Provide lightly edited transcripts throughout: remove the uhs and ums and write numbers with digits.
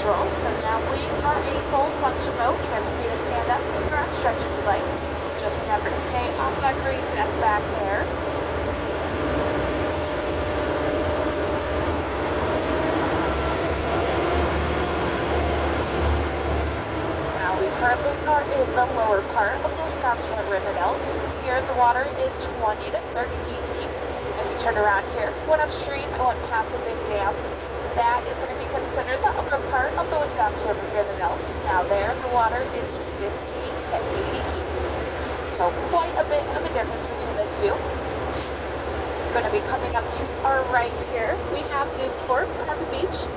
patrol. So now we are a full function boat. You guys are free to stand up with your arms stretched if you like. Just remember to stay off that green deck back there. Now we currently are in the lower part of the Wisconsin River in the Dells. Here the water is 20 to 30 feet deep. If you turn around here, went upstream, I went past a big dam. That is going to be considered the upper part of the Wisconsin River here in the Dells. Now there, the water is 50 to 80 feet deep. So quite a bit of a difference between the two. Going to be coming up to our right here, we have Newport Park Beach.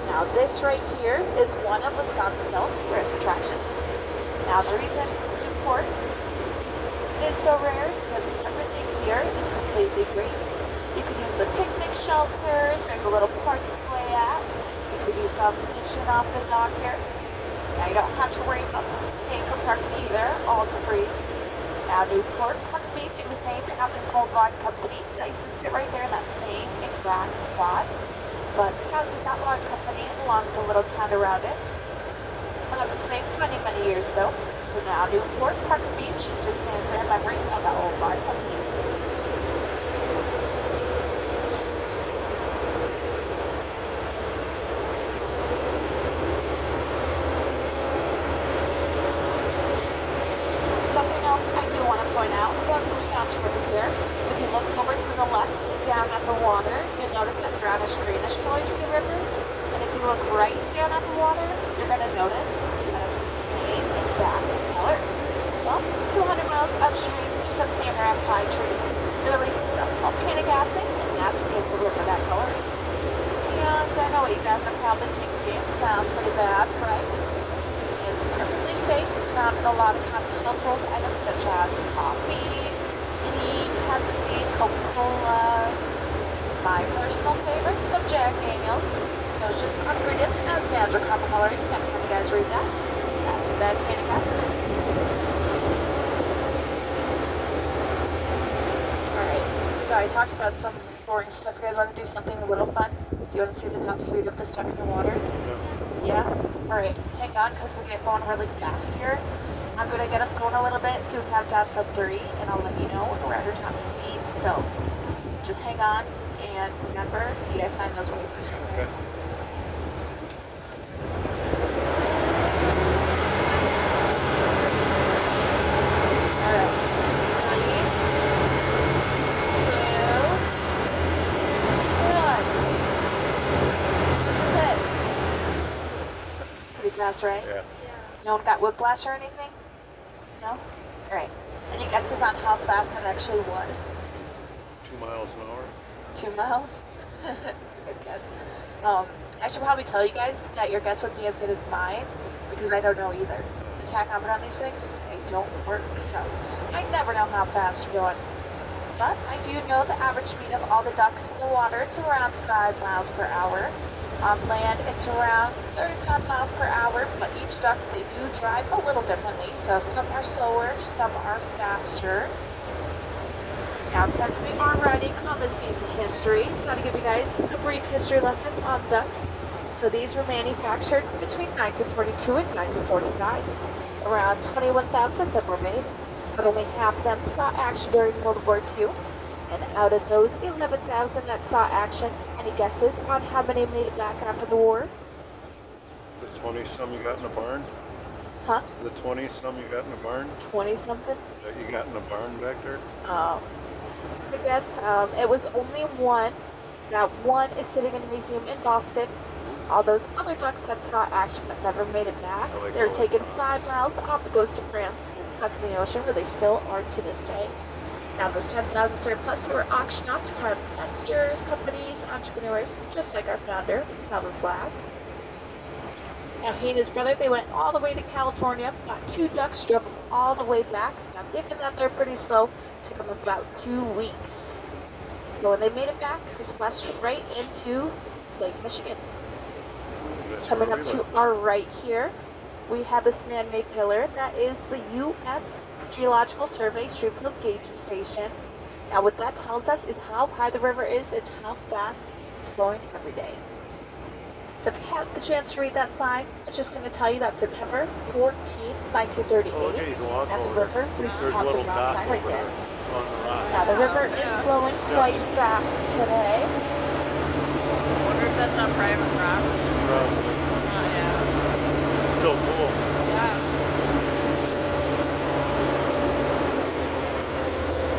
Now this right here is one of Wisconsin Dells' rarest attractions. Now the reason Newport is so rare is because everything here is completely free. You can use the picnic shelters, there's a little park to play at. You could use some fishing off the dock here. Now you don't have to worry about paying for parking either, also free. Now Newport Park Beach, it was named after an old log company that used to sit right there in that same exact spot. But sadly that log company, along with the little town around it, went up in flames many, many years ago. So now Newport Park Beach just stands there in memory of that old log company. Something else I do want to point out about the Wisconsin River here, if you look over to the left and down at the water, you'll notice that brownish-greenish color to the river. And if you look right down at the water, you're going to notice that it's the same exact color. Well, 200 miles upstream, there's some tamarack pine trees. They release a stuff called tannic acid, and that's what gives the river that color. And I know what you guys are probably thinking. It sounds pretty bad, right? It's perfectly safe. It's found in a lot of common household items such as coffee, tea, Pepsi, Coca-Cola. My personal favorite, some Jack Daniels. So it's just ingredients as natural common coloring. Next time you guys read that, that's what that tannic acid is. Alright, so I talked about some boring stuff. You guys want to do something a little fun? Do you want to see the top speed of the stuck in the water? Yeah? Alright, hang on because we get going really fast here. I'm going to get us going a little bit, do a countdown from 3, and I'll let you know when we're at our top speed. So, just hang on, and remember, you guys sign those waivers. Okay. Alright, 3, 2, 1. This is it. Pretty fast, right? Yeah. No one got whiplash or anything? No? Alright. Any guesses on how fast it actually was? 2 miles an hour. 2 miles? That's a good guess. I should probably tell you guys that your guess would be as good as mine, because I don't know either. The tachometer on these things, they don't work, so I never know how fast you're going. But I do know the average speed of all the ducks in the water, it's around 5 miles per hour. On land, it's around 35 miles per hour, but each duck, they do drive a little differently. So some are slower, some are faster. Now, since we are riding on this piece of history, I'm going to give you guys a brief history lesson on ducks. So these were manufactured between 1942 and 1945. Around 21,000 of them were made, but only half of them saw action during World War II. And out of those 11,000 that saw action, any guesses on how many made it back after the war? The 20-some you got in the barn? Huh? The 20-some you got in the barn? 20-something? That you got in the barn back there? Oh, that's a good guess. It was only one. That one is sitting in a museum in Boston. All those other ducks that saw action but never made it back, they were taken 5 miles off the coast of France and stuck in the ocean, where they still are to this day. Now those 10,000 surplus were auctioned off to private passengers, companies, entrepreneurs, just like our founder, Calvin Flagg. Now he and his brother, they went all the way to California, got 2 ducks, drove them all the way back. Now given that they're pretty slow, it took them about 2 weeks. But when they made it back, they splashed right into Lake Michigan. That's Coming where up we to live. our right here, we have this man-made pillar. That is the U.S. Geological Survey Streamfield Gauging Station. Now what that tells us is how high the river is and how fast it's flowing every day. So if you had the chance to read that sign, it's just going to tell you that September 14th, 1938, Oh, okay, you can walk at the over. river, we There's just a have the little ground dock sign right over there. there on the rock. Now the river is flowing quite fast today. I wonder if that's not private property. Probably. Yeah. Still cool. Yeah.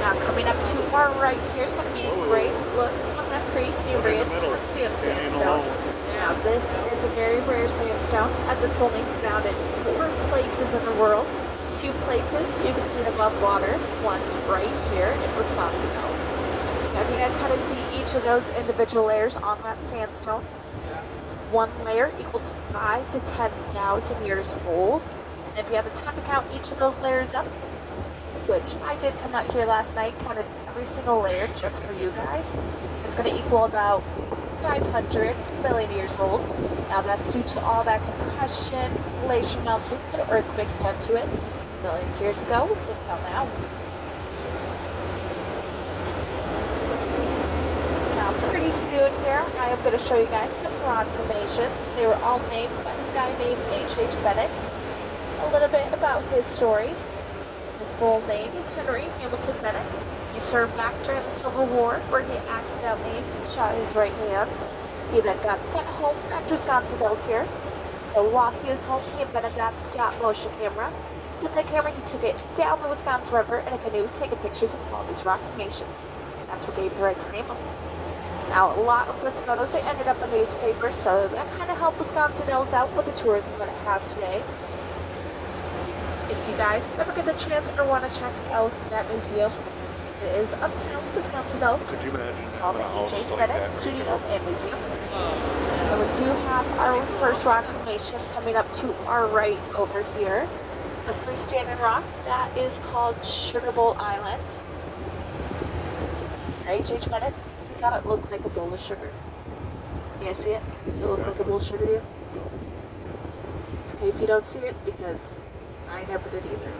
Now coming up to our right here is going to be a great look on that pre-Cambrian sandstone. Now this is a very rare sandstone as it's only found in 4 places in the world. 2 places you can see it above water. One's right here in Wisconsin Hills. Now if you guys kind of see each of those individual layers on that sandstone, one layer equals 5 to 10,000 years old. And if you have the time to count each of those layers up, which I did come out here last night, counted every single layer just for you guys, it's going to equal about 500 billion years old. Now that's due to all that compression, glacier melting, and earthquakes done to it millions of years ago until now. Now pretty soon here, I am going to show you guys some rock formations. They were all named by this guy named H.H. Bennett. A little bit about his story. His full name is Henry Hamilton Bennett. He served back during the Civil War, where he accidentally shot his right hand. He then got sent home back to Wisconsin Hills here. So while he was home, he and Bennett got the stop motion camera. With the camera, he took it down the Wisconsin River in a canoe, taking pictures of all these rock formations. That's what gave the right to name them. Now, a lot of those photos, they ended up in newspapers, so that kind of helped Wisconsin Hills out with the tourism that it has today. If you guys ever get the chance or want to check out that museum, it is uptown Wisconsin Dells. Could you imagine Called the having a house H.H. like Bennett that? Studio and Museum. And we do have our first rock formations coming up to our right over here. The freestanding rock, that is called Sugar Bowl Island. H.H. Bennett, he thought it looked like a bowl of sugar. You guys see it? Does it look like a bowl of sugar to you? It's okay if you don't see it because I never did either.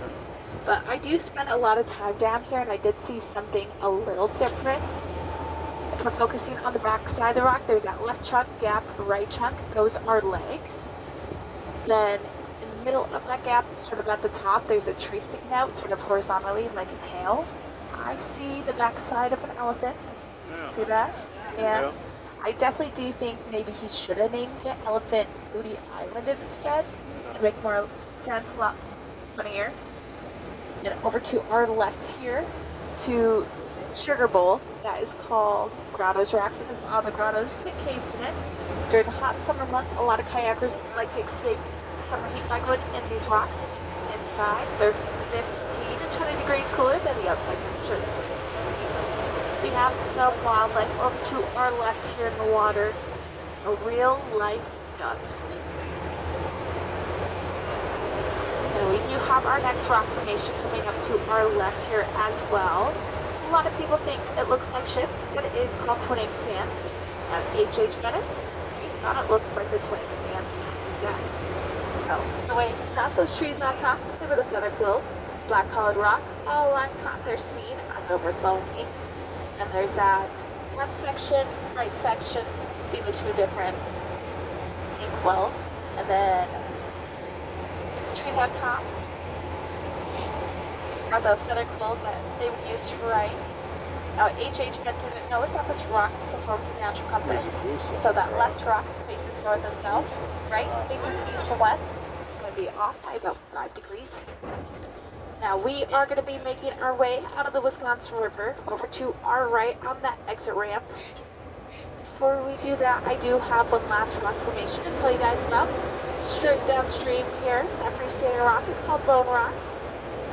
But I do spend a lot of time down here, and I did see something a little different. If we're focusing on the back side of the rock, there's that left chunk, gap, right chunk. Those are legs. Then in the middle of that gap, sort of at the top, there's a tree sticking out, sort of horizontally, like a tail. I see the back side of an elephant. See that? Yeah. I definitely do think maybe he should have named it Elephant Booty Island instead. It'd make more sense, a lot funnier. And over to our left here, to Sugar Bowl, that is called Grotto's Rock because of all the grottos and caves in it. During the hot summer months, a lot of kayakers like to escape the summer heat by going in these rocks. Inside, they're 15 to 20 degrees cooler than the outside temperature. We have some wildlife over to our left here in the water. A real life duck. And we do have our next rock formation coming up to our left here as well. A lot of people think it looks like ships, but it is called twin inkstands. Now, H.H. Bennett, he thought it looked like the twin inkstands on his desk. So, the way he saw those trees on top, they were the feather quills, black colored rock, all along top they're seen as overflowing ink. And there's that left section, right section, being the 2 different ink wells. And then trees on top are the feather quills that they would use to write. Now, H.H. Bennett didn't notice that this rock performs a natural compass. So that left rock faces north and south, right faces east and west. It's going to be off by about 5 degrees. Now, we are going to be making our way out of the Wisconsin River over to our right on that exit ramp. Before we do that, I do have one last rock formation to tell you guys about. Straight downstream here, that freestanding rock is called Lone Rock.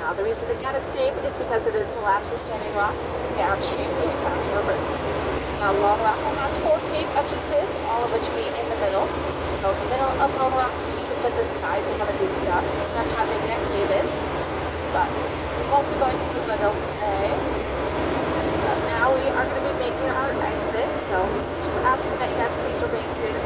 Now, the reason it got its name is because it is the last freestanding rock downstream of the Wisconsin River. Now, Lone Rock has 4 cave entrances, all of which meet in the middle. So, in the middle of Lone Rock, you can fit the size of one of these ducks. That's how big that cave is. But we won't be going to the middle today. But now we are going to be making our exit. So, just asking that you guys please remain seated